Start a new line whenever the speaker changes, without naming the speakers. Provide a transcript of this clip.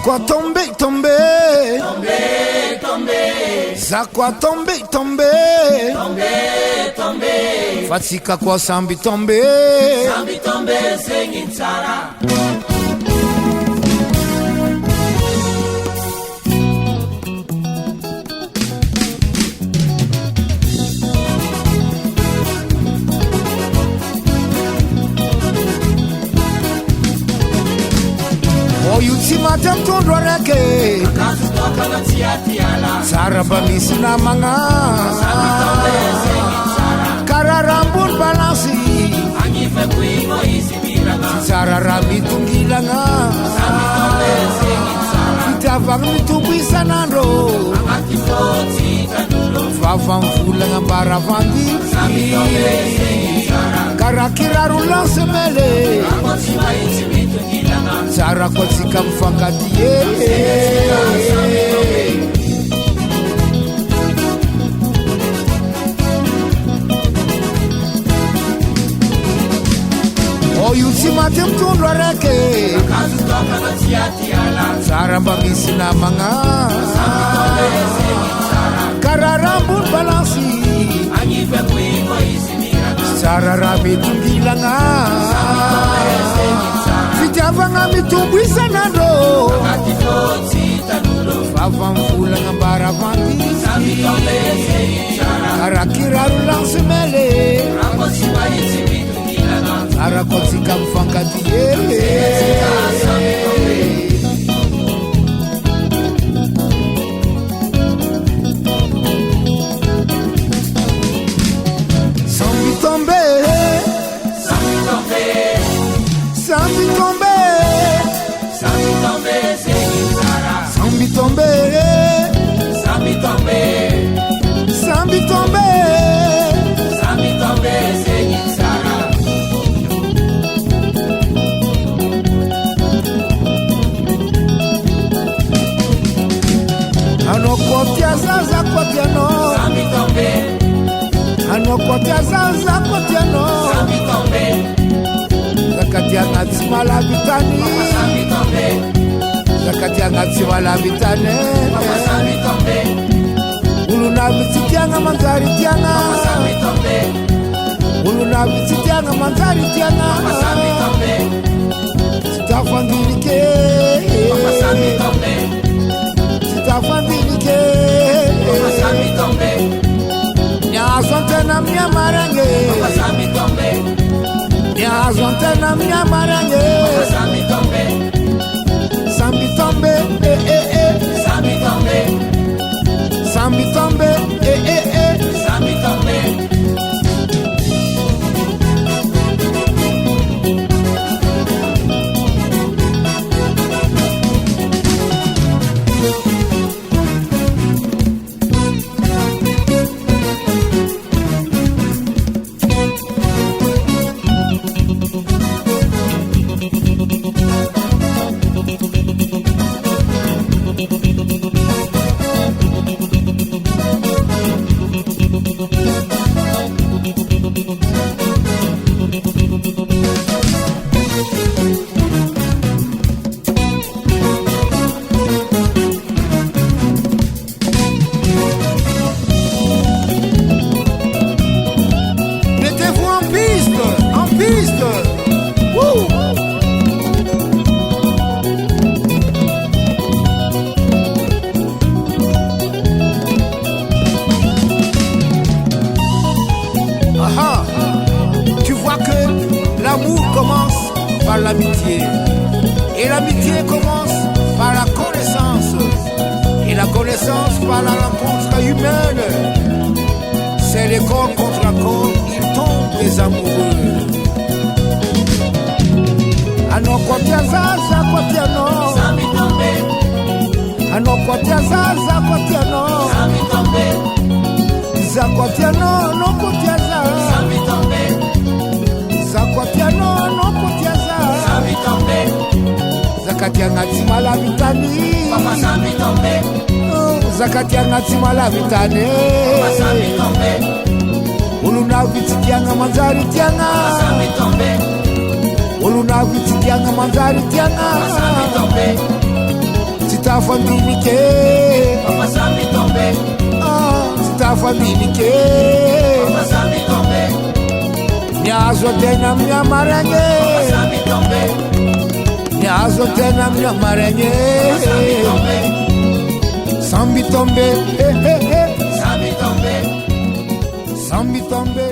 quoi tomber, tomber,
tomber, tomber,
ça quoi tomber, tomber,
tomber, tomber,
fatika quoi sambi tomber,
sambi tomber, singing Sarah.
Matem tondro reke
kazu toka na tiatiala
saraba misina manga kararambun balansi
angife kuingo isibiranga
sararami tungilanga itavang mitubisa nando
akifoti kanulo
vavang fulanga baravandi karakiraru lansemele
akotiwa isimitu
Sarah kotsika mfangatie Oyuti matem tundwa reke
kazu toka na tiatiala
Sarah mbamisina manga kararambun balansi
angife kuingo isibiranga
Sarah rami tungilanga Javanga mitubwisa nando
akifoti tanulo
Vava mfula ngambara vandi Karakiraru lansimele
Rakotiwa isimitu kilana
Arakotika mfangatie Sambi tombe
Sambi tombe
Sambi tombe
Sambi tombe singing Sarah
Sambi tombe
Sambi tombe
Sambi tombe
Sambi tombe singing Sarah
Anokotia zaza kotia no
Sambi tombe
Anokotia zaza kotia no
Sambi tombe
Zakatia natsima la vitani
Sambi tombe
Zakatia natsima la vitani
Sambi tombe
Uluna vititianga manzari tianga
Sambi tombe
Uluna vititianga manzari tianga
Sambi tombe
Sitafandilike
Sambi tombe
Sitafandilike
Sambi tombe
Nyazonte na mnyamarenge
Sambi tombe
Nyazonte na mnyamarenge
Sambi tombe
Sambi tombe
Sambi tombe
Sambi tombe
Sambi tombe
Mettez-vous en piste Wouh. Aha. Tu vois que l'amour commence par l'amitié et l'amitié commence par la connaissance et la connaissance par la rencontre humaine. C'est les corps contre la corps, ils tombent des amoureux. Anokotia zaza kotia no
Sambi tombe
Anokotia zaza kotia no
Sambi tombe
Zakotia no kotia za
Sambi tombe
Zakotia no kotia za
Sambi tombe
Zakatia ngatsima la vitani
Papa Sambi tombe
Zakatia ngatsima la vitani
Papa Sambi tombe
Uluna vititianga manzari tianga
Sambi tombe
Uluna vititianga manzari tianga
Sambi tombe
famille qui
Papa Sami tombé.
ah, c'est ta famille qui
Papa Sami tombé.
Nyazo tena mnya marenye
Papa Sami tombé.
Nyazo tena mnya marenye
Papa Sami tombé.
Sambi tombe
Sami tombé.
Sambi tombe